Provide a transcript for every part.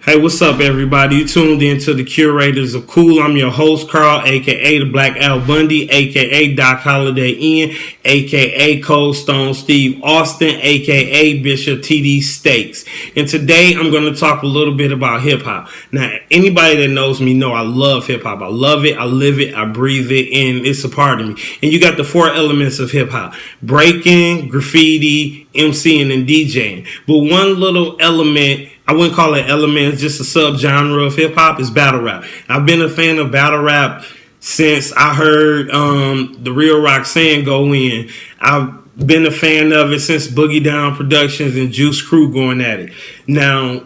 Hey, what's up, everybody? You tuned in to the Curators of Kool. I'm your host, Carl, aka the Black Al Bundy, aka Doc Holiday Ian, aka Cold Stone Steve Austin, aka Bishop TD Stakes. And today I'm going to talk a little bit about hip hop. Now, anybody that knows me know I love hip hop. I love it, I live it, I breathe it, and it's a part of me. And you got the four elements of hip hop: breaking, graffiti, MCing, and DJing. But one little element, I wouldn't call it element, it's just a subgenre of hip hop, is battle rap. I've been a fan of battle rap since I heard the Real Roxanne go in. I've been a fan of it since Boogie Down Productions and Juice Crew going at it. Now,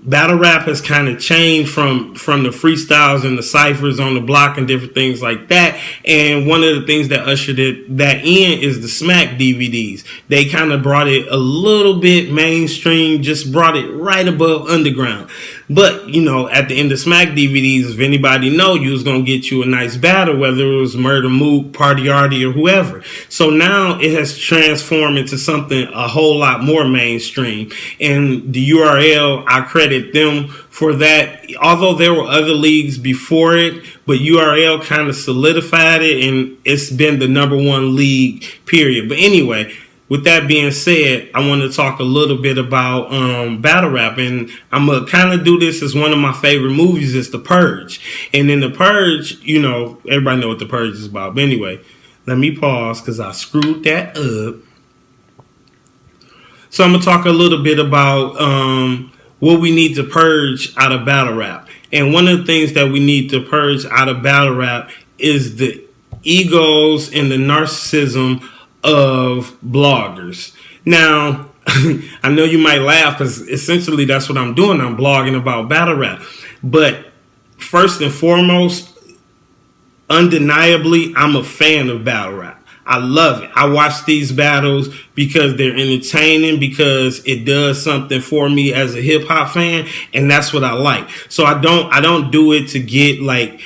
battle rap has kind of changed from the freestyles and the ciphers on the block and different things like that. And one of the things that ushered that in is the Smack DVDs. They kind of brought it a little bit mainstream, just brought it right above underground. But, you know, at the end of Smack DVDs, if anybody know, you was going to get you a nice battle, whether it was Murder Mook, Party Artie, or whoever. So now it has transformed into something a whole lot more mainstream. And the URL, I credit them for that. Although there were other leagues before it, but URL kind of solidified it, and it's been the number one league, period. But anyway, with that being said, I want to talk a little bit about battle rap, and I'm going to kind of do this as one of my favorite movies is The Purge. And in The Purge, you know, everybody know what The Purge is about. But anyway, let me pause because I screwed that up. So I'm going to talk a little bit about what we need to purge out of battle rap. And one of the things that we need to purge out of battle rap is the egos and the narcissism of bloggers. Now, I know you might laugh because essentially that's what I'm doing. I'm blogging about battle rap. But first and foremost, undeniably, I'm a fan of battle rap. I love it. I watch these battles because they're entertaining, because it does something for me as a hip hop fan, and that's what I like. So I don't do it to get like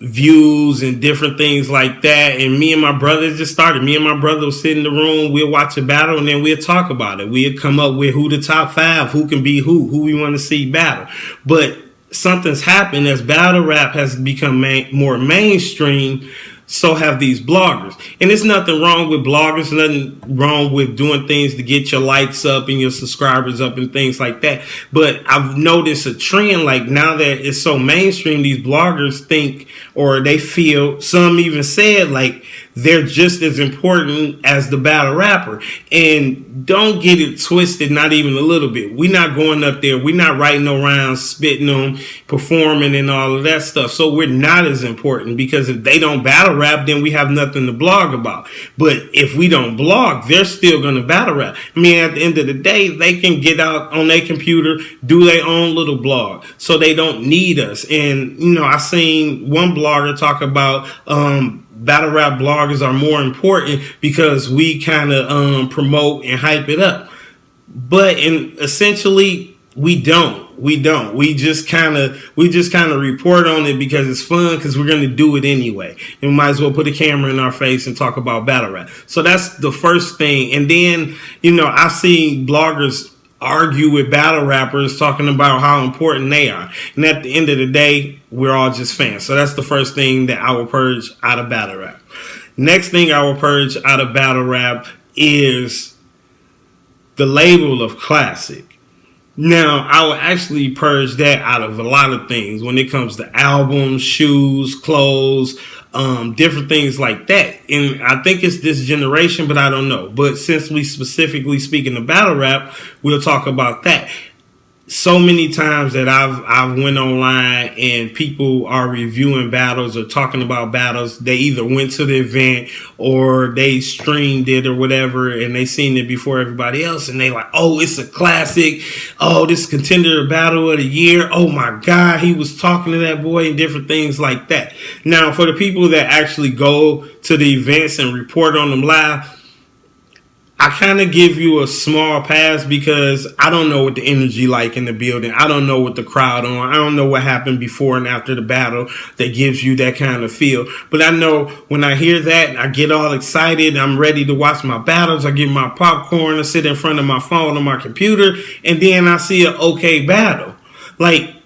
views and different things like that. And me and my brother just started. Me and my brother will sit in the room, we'll watch a battle, and then we'll talk about it. We'll come up with who the top five, who can be who we want to see battle. But something's happened as battle rap has become more mainstream. So have these bloggers. And there's nothing wrong with bloggers, nothing wrong with doing things to get your likes up and your subscribers up and things like that. But I've noticed a trend, like now that it's so mainstream, these bloggers think, or they feel, some even said like they're just as important as the battle rapper. And don't get it twisted, not even a little bit. We're not going up there, we're not writing around, spitting on, performing and all of that stuff. So we're not as important, because if they don't battle rap, then we have nothing to blog about. But if we don't blog, they're still going to battle rap. I mean, at the end of the day, they can get out on their computer, do their own little blog, so they don't need us. And, you know, I seen one blogger talk about battle rap bloggers are more important because we kind of promote and hype it up. But essentially, we don't. We just kind of report on it because it's fun, because we're going to do it anyway. And we might as well put a camera in our face and talk about battle rap. So that's the first thing. And then, you know, I see bloggers argue with battle rappers talking about how important they are. And at the end of the day, we're all just fans. So that's the first thing that I will purge out of battle rap. Next thing I will purge out of battle rap is the label of classic. Now, I will actually purge that out of a lot of things when it comes to albums, shoes, clothes, different things like that. And I think it's this generation, but I don't know. But since we specifically speaking of battle rap, we'll talk about that. So many times that I've went online and people are reviewing battles or talking about battles. They either went to the event or they streamed it or whatever, and they seen it before everybody else, and they like, oh, it's a classic. Oh, this contender battle of the year. Oh my God, he was talking to that boy, and different things like that. Now, for the people that actually go to the events and report on them live, I kind of give you a small pass because I don't know what the energy like in the building. I don't know what the crowd on. I don't know what happened before and after the battle that gives you that kind of feel. But I know when I hear that, I get all excited. I'm ready to watch my battles. I get my popcorn. I sit in front of my phone on my computer, and then I see an okay battle. like,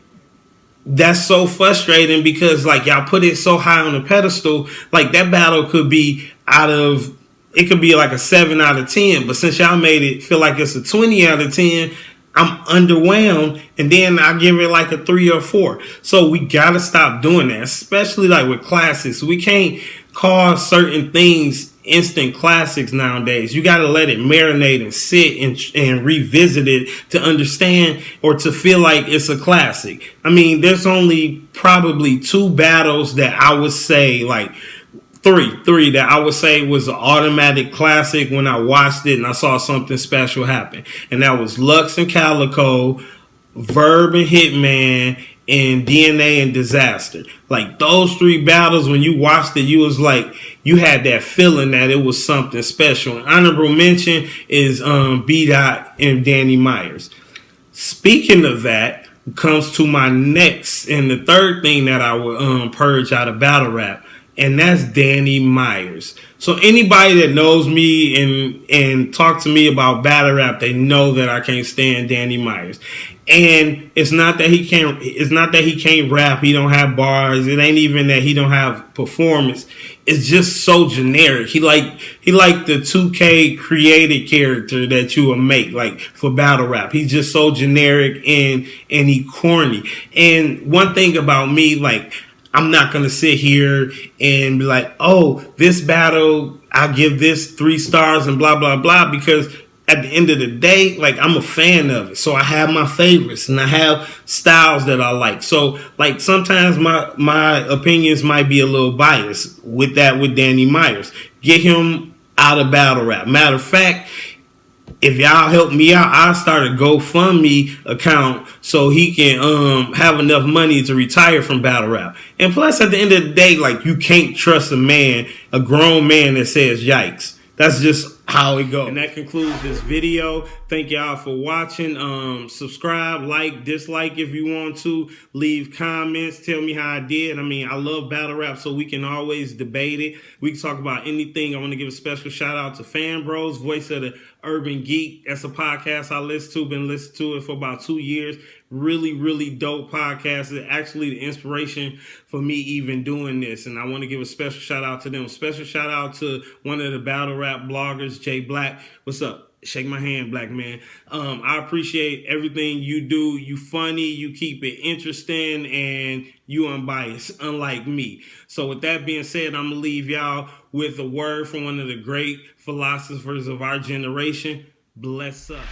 that's so frustrating because like y'all put it so high on the pedestal. Like that battle could be it could be like a 7 out of 10, but since y'all made it feel like it's a 20 out of 10, I'm underwhelmed, and then I give it like a 3 or 4. So we gotta stop doing that, especially like with classics. We can't call certain things instant classics nowadays. You got to let it marinate and sit and revisit it to understand or to feel like it's a classic. I mean, there's only probably 2 battles that I would say, like three that I would say was an automatic classic when I watched it and I saw something special happen. And that was Lux and Calico, Verb and Hitman, and DNA and Disaster. Like those 3 battles, when you watched it, you was like, you had that feeling that it was something special. And honorable mention is B. Dot and Danny Myers. Speaking of that, comes to my next and the third thing that I would purge out of battle rap, and that's Danny Myers. So anybody that knows me and talk to me about battle rap, they know that I can't stand Danny Myers. And it's not that he can't rap, he don't have bars. It ain't even that he don't have performance. It's just so generic. He like the 2K created character that you would make like for battle rap. He's just so generic and he corny. And one thing about me, like, I'm not going to sit here and be like, oh, this battle, I give this 3 stars and blah, blah, blah, because at the end of the day, like, I'm a fan of it. So I have my favorites and I have styles that I like. So like sometimes my opinions might be a little biased with Danny Myers. Get him out of battle rap. Matter of fact, if y'all help me out, I'll start a GoFundMe account so he can have enough money to retire from battle rap. And plus, at the end of the day, like, you can't trust a grown man that says yikes. That's just how it goes. And that concludes this video. Thank y'all for watching. Subscribe, like, dislike if you want to. Leave comments. Tell me how I did. I mean, I love battle rap, so we can always debate it. We can talk about anything. I want to give a special shout out to Fanbros, voice of the Urban Geek. That's a podcast I listen to. Been listening to it for about 2 years. Really, really dope podcast. It's actually the inspiration for me even doing this. And I want to give a special shout out to them. Special shout out to one of the battle rap bloggers, Blacc. What's up? Shake my hand, Black man. I appreciate everything you do. You funny, you keep it interesting, and you unbiased, unlike me. So with that being said, I'm going to leave y'all with a word from one of the great philosophers of our generation. Bless up.